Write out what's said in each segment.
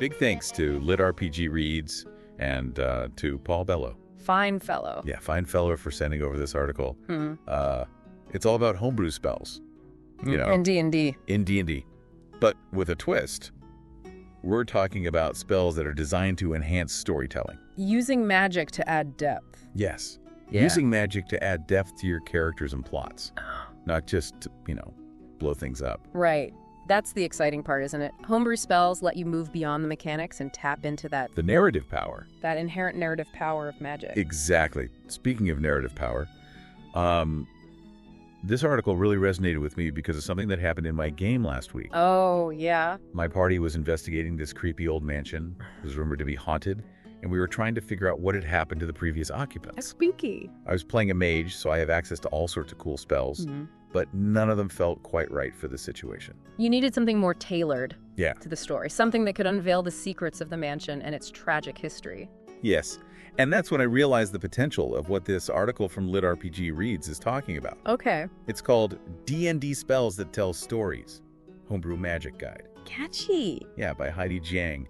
Big thanks to LitRPG Reads and to Paul Bello. Fine fellow. Yeah, fine fellow for sending over this article. It's all about homebrew spells. You know, in D&D. In D&D. But with a twist. We're talking about spells that are designed to enhance storytelling. Using magic to add depth. Yes. Yeah. Using magic to add depth to your characters and plots. Not just to, blow things up. Right. That's the exciting part, isn't it? Homebrew spells let you move beyond the mechanics and tap into The narrative power. that inherent narrative power of magic. Exactly. Speaking of narrative power, this article really resonated with me because of something that happened in my game last week. Oh, yeah? My party was investigating this creepy old mansion. It was rumored to be haunted, and we were trying to figure out what had happened to the previous occupants. Spooky. I was playing a mage, so I have access to all sorts of cool spells, but none of them felt quite right for the situation. You needed something more tailored Yeah. to the story, something that could unveil the secrets of the mansion and its tragic history. Yes. And that's when I realized the potential of what this article from LitRPG Reads is talking about. Okay. It's called D&D Spells That Tell Stories, Homebrew Magic Guide. Catchy. Yeah, by Heidi Jiang.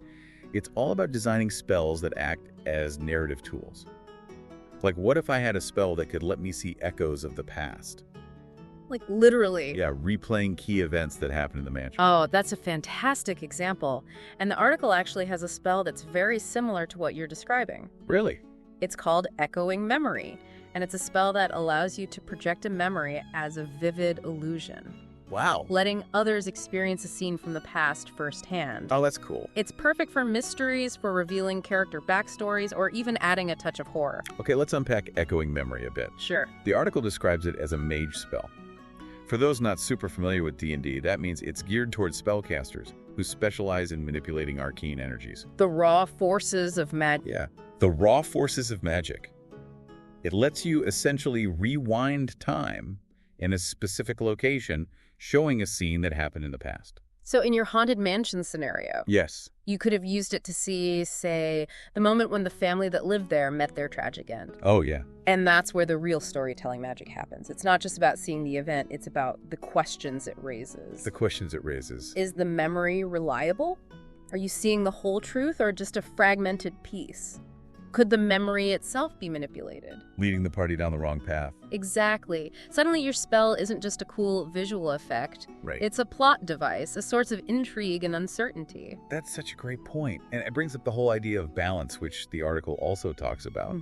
It's all about designing spells that act as narrative tools. Like, what if I had a spell that could let me see echoes of the past? Like, literally. Yeah, replaying key events that happened in the mansion. Oh, that's a fantastic example. And the article actually has a spell that's very similar to what you're describing. Really? It's called Echoing Memory, and it's a spell that allows you to project a memory as a vivid illusion, Wow. letting others experience a scene from the past firsthand. Oh, that's cool. It's perfect for mysteries, for revealing character backstories, or even adding a touch of horror. Okay, let's unpack Echoing Memory a bit. Sure. The article describes it as a mage spell. For those not super familiar with D&D, that means it's geared towards spellcasters who specialize in manipulating arcane energies. The raw forces of magic. Yeah, the raw forces of magic. It lets you essentially rewind time in a specific location, showing a scene that happened in the past. So in your haunted mansion scenario, Yes. you could have used it to see, say, the moment when the family that lived there met their tragic end. Oh, yeah. And that's where the real storytelling magic happens. It's not just about seeing the event, it's about the questions it raises. The questions it raises. Is the memory reliable? Are you seeing the whole truth or just a fragmented piece? Could the memory itself be manipulated? Leading the party down the wrong path. Exactly. Suddenly your spell isn't just a cool visual effect. Right. It's a plot device, a source of intrigue and uncertainty. That's such a great point. And it brings up the whole idea of balance, which the article also talks about.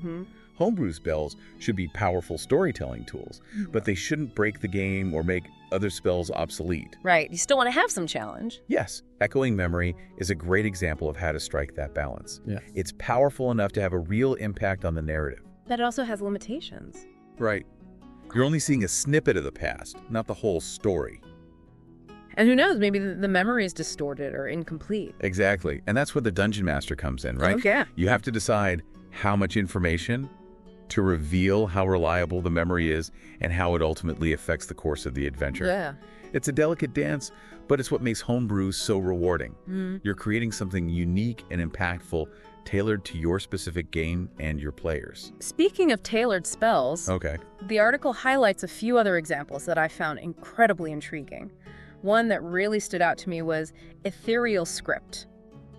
Homebrew spells should be powerful storytelling tools, but they shouldn't break the game or make other spells obsolete. Right. You still want to have some challenge. Yes, Echoing Memory is a great example of how to strike that balance. Yeah. It's powerful enough to have a real impact on the narrative. But it also has limitations. Right. You're only seeing a snippet of the past, not the whole story. And who knows, maybe the memory is distorted or incomplete. Exactly. And that's where the Dungeon Master comes in, right? Oh, yeah. You have to decide how much information to reveal how reliable the memory is and how it ultimately affects the course of the adventure. Yeah. It's a delicate dance, but it's what makes homebrew so rewarding. You're creating something unique and impactful, tailored to your specific game and your players. Speaking of tailored spells, Okay. the article highlights a few other examples that I found incredibly intriguing. One that really stood out to me was Ethereal Script,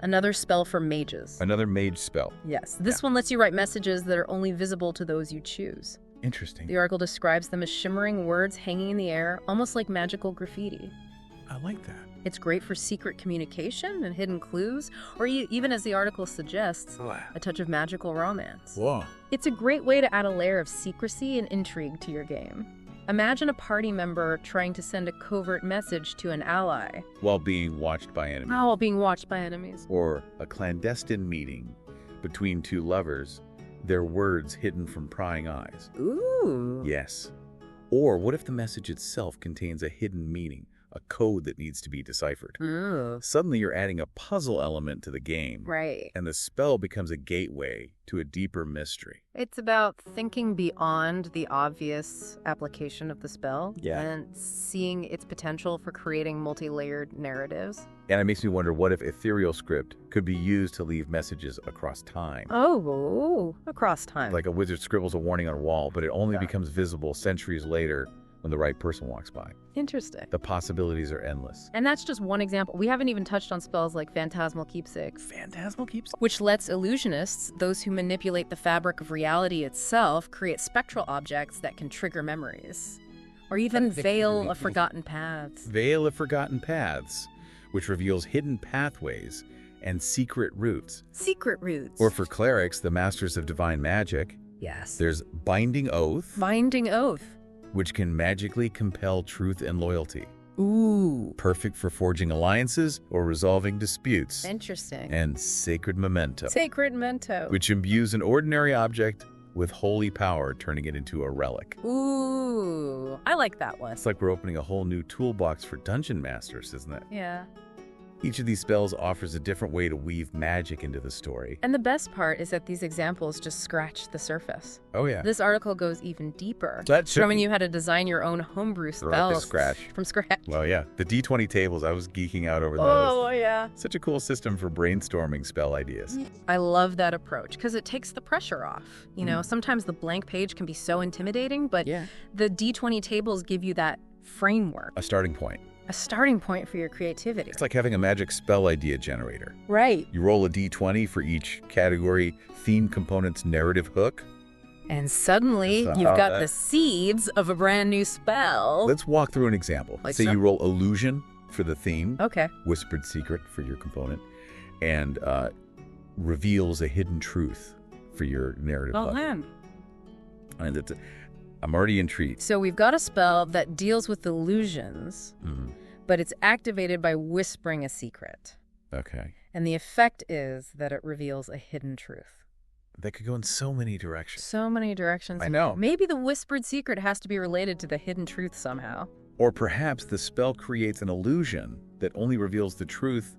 another spell for mages. Another mage spell. Yes, this one lets you write messages that are only visible to those you choose. Interesting. The article describes them as shimmering words hanging in the air, almost like magical graffiti. I like that. It's great for secret communication and hidden clues, or even, as the article suggests, a touch of magical romance. Whoa. It's a great way to add a layer of secrecy and intrigue to your game. Imagine a party member trying to send a covert message to an ally While being watched by enemies. while being watched by enemies. Or a clandestine meeting between two lovers, their words hidden from prying eyes. Ooh. Yes. Or what if the message itself contains a hidden meaning, a code that needs to be deciphered? Ooh. Suddenly you're adding a puzzle element to the game, Right. and the spell becomes a gateway to a deeper mystery. It's about thinking beyond the obvious application of the spell and seeing its potential for creating multi-layered narratives. And it makes me wonder, what if Ethereal Script could be used to leave messages across time? Oh, across time. Like a wizard scribbles a warning on a wall, but it only becomes visible centuries later when the right person walks by. Interesting. The possibilities are endless. And that's just one example. We haven't even touched on spells like Phantasmal Keepsakes. Phantasmal Keepsakes? Which lets illusionists, those who manipulate the fabric of reality itself, create spectral objects that can trigger memories. Or even Veil of Forgotten Paths. Veil of Forgotten Paths, which reveals hidden pathways and secret routes. Secret routes. Or for clerics, the Masters of Divine Magic. Yes. There's Binding Oath. Binding Oath. Which can magically compel truth and loyalty. Ooh. Perfect for forging alliances or resolving disputes. Interesting. And Sacred Memento. Sacred Memento. Which imbues an ordinary object with holy power, turning it into a relic. Ooh. I like that one. It's like we're opening a whole new toolbox for dungeon masters, isn't it? Yeah. Each of these spells offers a different way to weave magic into the story. And the best part is that these examples just scratch the surface. Oh, yeah. This article goes even deeper, That's showing you how to design your own homebrew spells from scratch. Well, yeah. The D20 tables, I was geeking out over that. Oh, yeah. Such a cool system for brainstorming spell ideas. I love that approach because it takes the pressure off. You know, sometimes the blank page can be so intimidating, but the D20 tables give you that framework. A starting point. A starting point for your creativity. It's like having a magic spell idea generator. Right. You roll a D20 for each category theme component's narrative hook. And suddenly, you've got the seeds of a brand new spell. Let's walk through an example. Say you roll illusion for the theme. Okay. Whispered secret for your component. And reveals a hidden truth for your narrative hook. Man. And it's I'm already intrigued. So we've got a spell that deals with illusions, but it's activated by whispering a secret. Okay. And the effect is that it reveals a hidden truth. That could go in so many directions. So many directions. I know. Maybe the whispered secret has to be related to the hidden truth somehow. Or perhaps the spell creates an illusion that only reveals the truth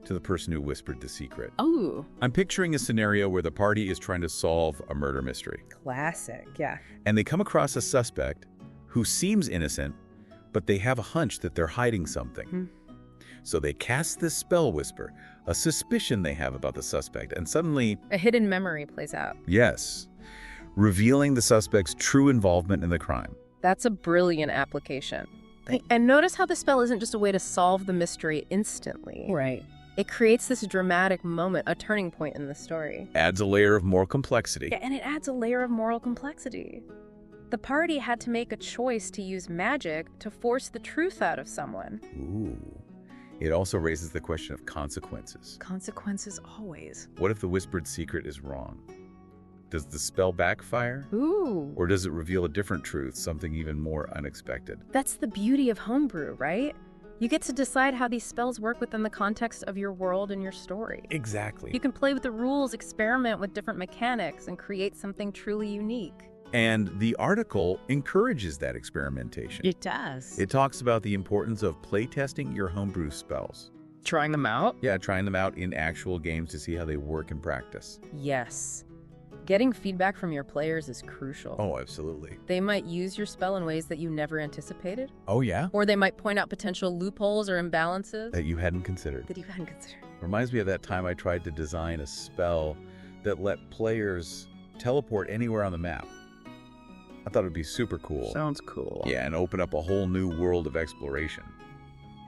to the person who whispered the secret. Oh. I'm picturing a scenario where the party is trying to solve a murder mystery. Classic, yeah. And they come across a suspect who seems innocent, but they have a hunch that they're hiding something. So they cast this spell whisper, a suspicion they have about the suspect, and suddenly... a hidden memory plays out. Yes. Revealing the suspect's true involvement in the crime. That's a brilliant application. And notice how the spell isn't just a way to solve the mystery instantly. Right. It creates this dramatic moment, a turning point in the story. Adds a layer of moral complexity. Yeah, and it adds a layer of moral complexity. The party had to make a choice to use magic to force the truth out of someone. Ooh. It also raises the question of consequences. Consequences always. What if the whispered secret is wrong? Does the spell backfire? Ooh. Or does it reveal a different truth, something even more unexpected? That's the beauty of homebrew, right? You get to decide how these spells work within the context of your world and your story. Exactly. You can play with the rules, experiment with different mechanics, and create something truly unique. And the article encourages that experimentation. It does. It talks about the importance of playtesting your homebrew spells. Trying them out? Yeah, trying them out in actual games to see how they work in practice. Yes. Getting feedback from your players is crucial. Oh, absolutely. They might use your spell in ways that you never anticipated. Oh, yeah? Or they might point out potential loopholes or imbalances. That you hadn't considered. Reminds me of that time I tried to design a spell that let players teleport anywhere on the map. I thought it would be super cool. Sounds cool. Yeah, and open up a whole new world of exploration.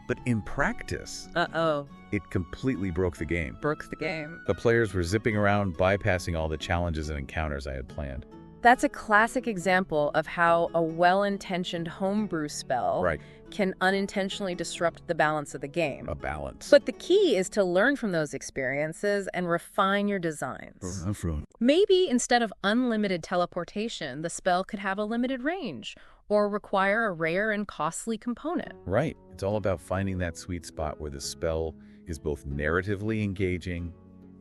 But in practice, it completely broke the game. The players were zipping around, bypassing all the challenges and encounters I had planned. That's a classic example of how a well-intentioned homebrew spell can unintentionally disrupt the balance of the game. A balance. But the key is to learn from those experiences and refine your designs. Maybe instead of unlimited teleportation, the spell could have a limited range or require a rare and costly component. Right. It's all about finding that sweet spot where the spell is both narratively engaging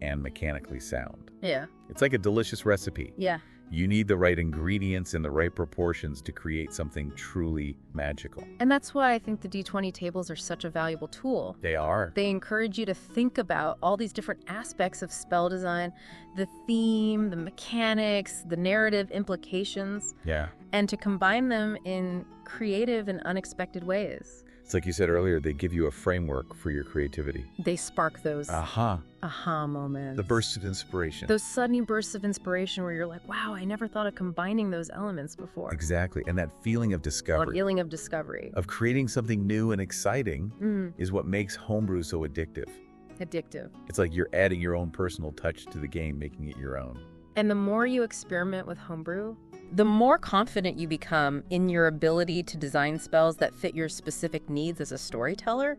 and mechanically sound. Yeah. It's like a delicious recipe. Yeah. You need the right ingredients in the right proportions to create something truly magical. And that's why I think the D20 tables are such a valuable tool. They are. They encourage you to think about all these different aspects of spell design, the theme, the mechanics, the narrative implications. Yeah. And to combine them in creative and unexpected ways. It's like you said earlier, they give you a framework for your creativity. They spark those aha moments. The bursts of inspiration. Those sudden bursts of inspiration where you're like, wow, I never thought of combining those elements before. Exactly. And that feeling of discovery. That feeling of discovery. Of creating something new and exciting is what makes homebrew so addictive. Addictive. It's like you're adding your own personal touch to the game, making it your own. And the more you experiment with homebrew, the more confident you become in your ability to design spells that fit your specific needs as a storyteller.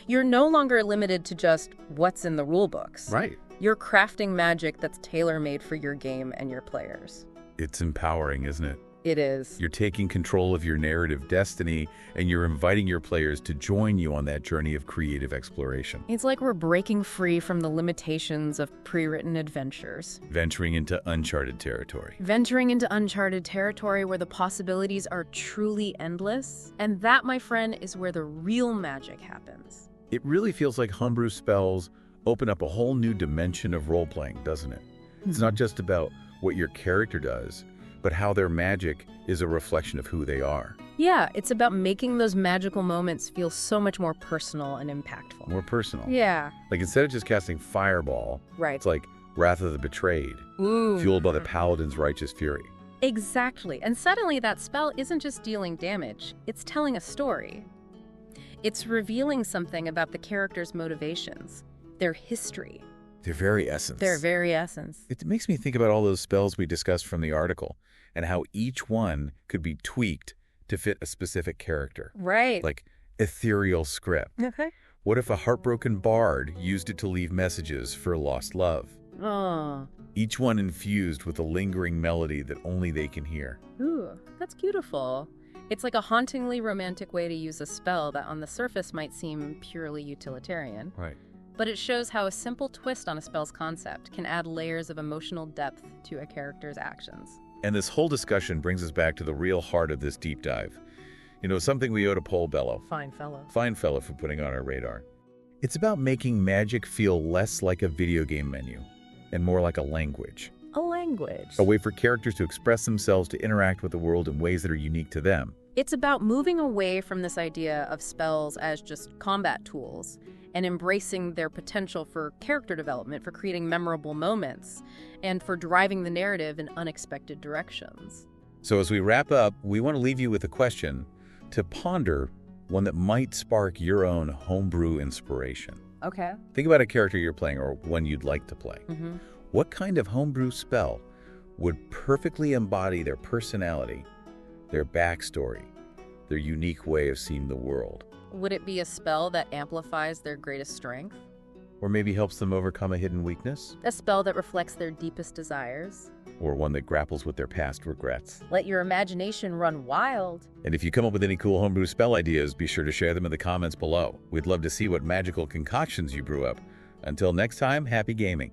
You're no longer limited to just what's in the rule books. Right. You're crafting magic that's tailor-made for your game and your players. It's empowering, isn't it? It is. You're taking control of your narrative destiny, and you're inviting your players to join you on that journey of creative exploration. It's like we're breaking free from the limitations of pre-written adventures. Venturing into uncharted territory. Venturing into uncharted territory where the possibilities are truly endless. And that, my friend, is where the real magic happens. It really feels like Homebrew Spells open up a whole new dimension of role-playing, doesn't it? It's not just about what your character does, but how their magic is a reflection of who they are. Yeah, it's about making those magical moments feel so much more personal and impactful. More personal. Yeah. Like instead of just casting Fireball, right. It's like Wrath of the Betrayed, fueled by the Paladin's righteous fury. Exactly. And suddenly that spell isn't just dealing damage, it's telling a story. It's revealing something about the character's motivations, their history. Their very essence. Their very essence. It makes me think about all those spells we discussed from the article and how each one could be tweaked to fit a specific character. Right. Like ethereal script. Okay. What if a heartbroken bard used it to leave messages for lost love? Oh. Each one infused with a lingering melody that only they can hear. Ooh, that's beautiful. It's like a hauntingly romantic way to use a spell that on the surface might seem purely utilitarian. Right. But it shows how a simple twist on a spell's concept can add layers of emotional depth to a character's actions. And this whole discussion brings us back to the real heart of this deep dive. You know, something we owe to Paul Bellow. Fine fellow. Fine fellow for putting on our radar. It's about making magic feel less like a video game menu and more like a language. A language. A way for characters to express themselves, to interact with the world in ways that are unique to them. It's about moving away from this idea of spells as just combat tools and embracing their potential for character development, for creating memorable moments, and for driving the narrative in unexpected directions. So as we wrap up, we want to leave you with a question to ponder, one that might spark your own homebrew inspiration. Okay. Think about a character you're playing or one you'd like to play. What kind of homebrew spell would perfectly embody their personality, their backstory, their unique way of seeing the world? Would it be a spell that amplifies their greatest strength? Or maybe helps them overcome a hidden weakness? A spell that reflects their deepest desires? Or one that grapples with their past regrets? Let your imagination run wild. And if you come up with any cool homebrew spell ideas, be sure to share them in the comments below. We'd love to see what magical concoctions you brew up. Until next time, happy gaming.